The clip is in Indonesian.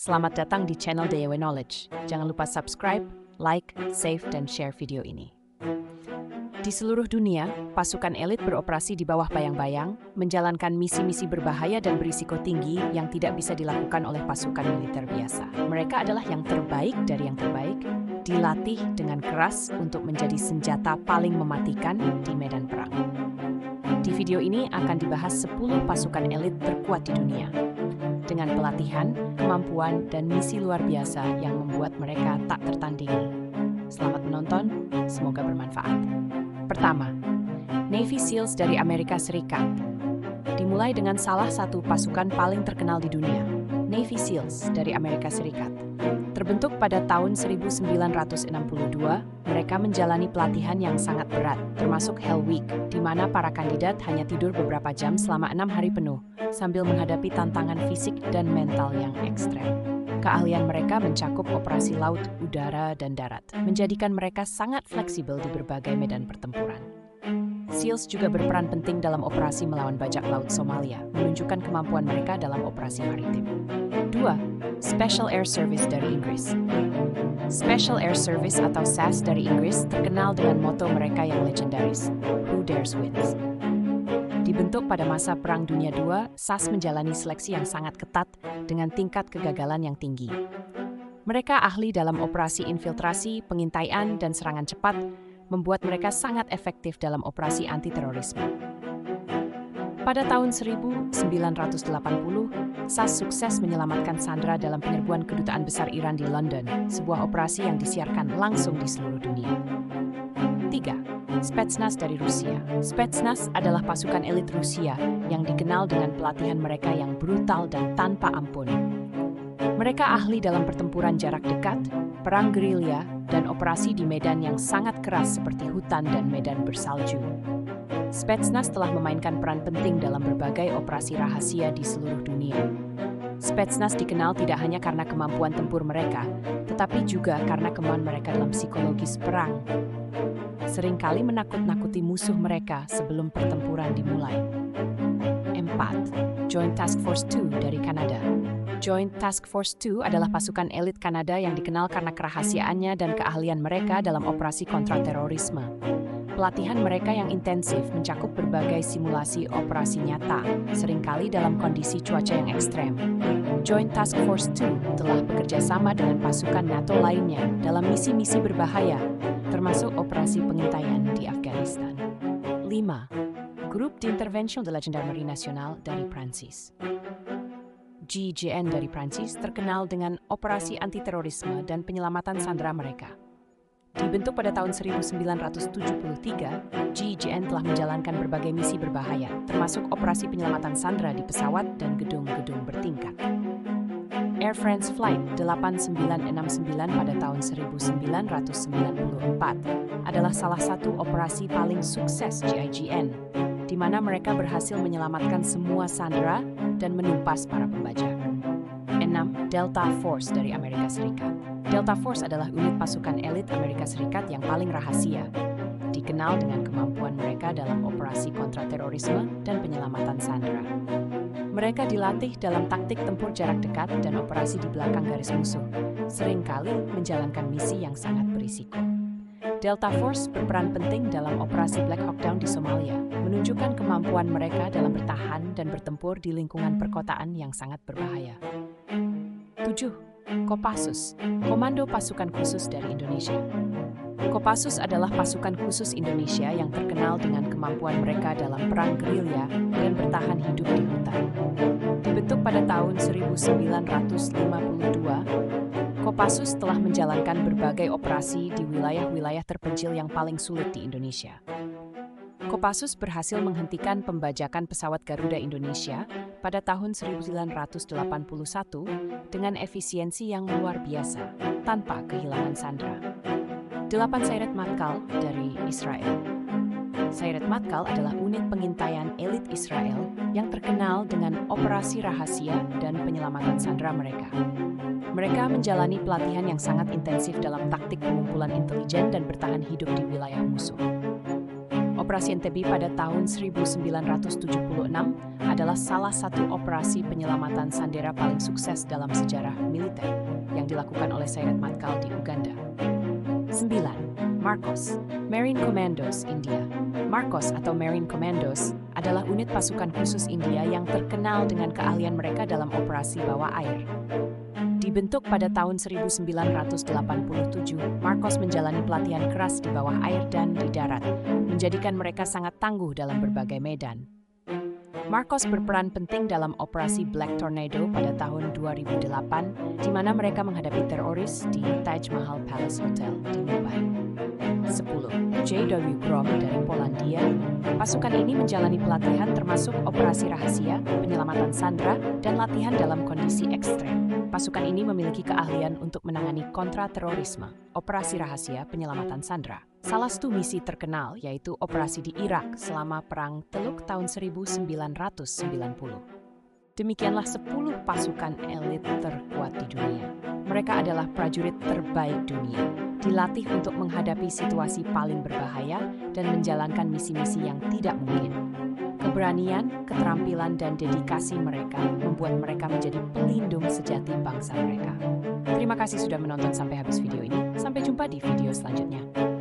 Selamat datang di channel DIY Knowledge. Jangan lupa subscribe, like, save, dan share video ini. Di seluruh dunia, pasukan elit beroperasi di bawah bayang-bayang, menjalankan misi-misi berbahaya dan berisiko tinggi yang tidak bisa dilakukan oleh pasukan militer biasa. Mereka adalah yang terbaik dari yang terbaik, dilatih dengan keras untuk menjadi senjata paling mematikan di medan perang. Di video ini akan dibahas 10 pasukan elit terkuat di dunia, dengan pelatihan, kemampuan, dan misi luar biasa yang membuat mereka tak tertandingi. Selamat menonton, semoga bermanfaat. Pertama, Navy SEALs dari Amerika Serikat. Dimulai dengan salah satu pasukan paling terkenal di dunia, Navy SEALs dari Amerika Serikat. Terbentuk pada tahun 1962, mereka menjalani pelatihan yang sangat berat, termasuk Hell Week, di mana para kandidat hanya tidur beberapa jam selama 6 hari penuh, sambil menghadapi tantangan fisik dan mental yang ekstrem. Keahlian mereka mencakup operasi laut, udara, dan darat, menjadikan mereka sangat fleksibel di berbagai medan pertempuran. SEALs juga berperan penting dalam operasi melawan bajak laut Somalia, menunjukkan kemampuan mereka dalam operasi maritim. 2. Special Air Service dari Inggris. Special Air Service atau SAS dari Inggris terkenal dengan moto mereka yang legendaris, Who Dares Wins. Dibentuk pada masa Perang Dunia II, SAS menjalani seleksi yang sangat ketat dengan tingkat kegagalan yang tinggi. Mereka ahli dalam operasi infiltrasi, pengintaian, dan serangan cepat, membuat mereka sangat efektif dalam operasi anti-terorisme. Pada tahun 1980, SAS sukses menyelamatkan Sandra dalam penyerbuan kedutaan besar Iran di London, sebuah operasi yang disiarkan langsung di seluruh dunia. 3. Spetsnaz dari Rusia. Spetsnaz adalah pasukan elit Rusia yang dikenal dengan pelatihan mereka yang brutal dan tanpa ampun. Mereka ahli dalam pertempuran jarak dekat, perang gerilya, dan operasi di medan yang sangat keras seperti hutan dan medan bersalju. Spetsnaz telah memainkan peran penting dalam berbagai operasi rahasia di seluruh dunia. Spetsnaz dikenal tidak hanya karena kemampuan tempur mereka, tetapi juga karena kemampuan mereka dalam psikologis perang. Seringkali menakut-nakuti musuh mereka sebelum pertempuran dimulai. 4. Joint Task Force 2 dari Kanada. Joint Task Force 2 adalah pasukan elit Kanada yang dikenal karena kerahasiaannya dan keahlian mereka dalam operasi kontraterorisme. Pelatihan mereka yang intensif mencakup berbagai simulasi operasi nyata, seringkali dalam kondisi cuaca yang ekstrem. Joint Task Force 2 telah bekerja sama dengan pasukan NATO lainnya dalam misi-misi berbahaya, termasuk operasi pengintaian di Afghanistan. 5. Grup d'Intervention de la Gendarmerie Nationale dari Prancis. GIGN dari Prancis terkenal dengan operasi anti-terorisme dan penyelamatan sandera mereka. Dibentuk pada tahun 1973, GIGN telah menjalankan berbagai misi berbahaya, termasuk operasi penyelamatan sandera di pesawat dan gedung-gedung bertingkat. Air France Flight 8969 pada tahun 1994 adalah salah satu operasi paling sukses GIGN, di mana mereka berhasil menyelamatkan semua sandera dan menumpas para pembajak. 6. Delta Force dari Amerika Serikat. Delta Force adalah unit pasukan elit Amerika Serikat yang paling rahasia, dikenal dengan kemampuan mereka dalam operasi kontraterorisme dan penyelamatan sandera. Mereka dilatih dalam taktik tempur jarak dekat dan operasi di belakang garis musuh, seringkali menjalankan misi yang sangat berisiko. Delta Force berperan penting dalam operasi Black Hawk Down di Somalia, menunjukkan kemampuan mereka dalam bertahan dan bertempur di lingkungan perkotaan yang sangat berbahaya. 7. Kopassus, Komando Pasukan Khusus dari Indonesia. Kopassus adalah pasukan khusus Indonesia yang terkenal dengan kemampuan mereka dalam perang gerilya dan bertahan hidup di hutan. Dibentuk pada tahun 1952, Kopassus telah menjalankan berbagai operasi di wilayah-wilayah terpencil yang paling sulit di Indonesia. Kopassus berhasil menghentikan pembajakan pesawat Garuda Indonesia pada tahun 1981 dengan efisiensi yang luar biasa, tanpa kehilangan sandera. 8. Sayeret Matkal dari Israel. Sayeret Matkal adalah unit pengintaian elit Israel yang terkenal dengan operasi rahasia dan penyelamatan sandera mereka. Mereka menjalani pelatihan yang sangat intensif dalam taktik pengumpulan intelijen dan bertahan hidup di wilayah musuh. Operasi Entebbe pada tahun 1976 adalah salah satu operasi penyelamatan Sandera paling sukses dalam sejarah militer yang dilakukan oleh Sayeret Matkal di Uganda. 9. Marcos, Marine Commandos India. Marcos atau Marine Commandos adalah unit pasukan khusus India yang terkenal dengan keahlian mereka dalam operasi bawah air. Dibentuk pada tahun 1987, Marcos menjalani pelatihan keras di bawah air dan di darat, menjadikan mereka sangat tangguh dalam berbagai medan. Marcos berperan penting dalam operasi Black Tornado pada tahun 2008, di mana mereka menghadapi teroris di Taj Mahal Palace Hotel di Mumbai. 10. J.W. Grom dari Polandia. Pasukan ini menjalani pelatihan termasuk operasi rahasia, penyelamatan sandera, dan latihan dalam kondisi ekstrem. Pasukan ini memiliki keahlian untuk menangani kontra-terorisme, operasi rahasia, penyelamatan sandera. Salah satu misi terkenal yaitu operasi di Irak selama Perang Teluk tahun 1990. Demikianlah 10 pasukan elit terkuat di dunia. Mereka adalah prajurit terbaik dunia, dilatih untuk menghadapi situasi paling berbahaya dan menjalankan misi-misi yang tidak mungkin. Keberanian, keterampilan, dan dedikasi mereka membuat mereka menjadi pelindung sejati bangsa mereka. Terima kasih sudah menonton sampai habis video ini. Sampai jumpa di video selanjutnya.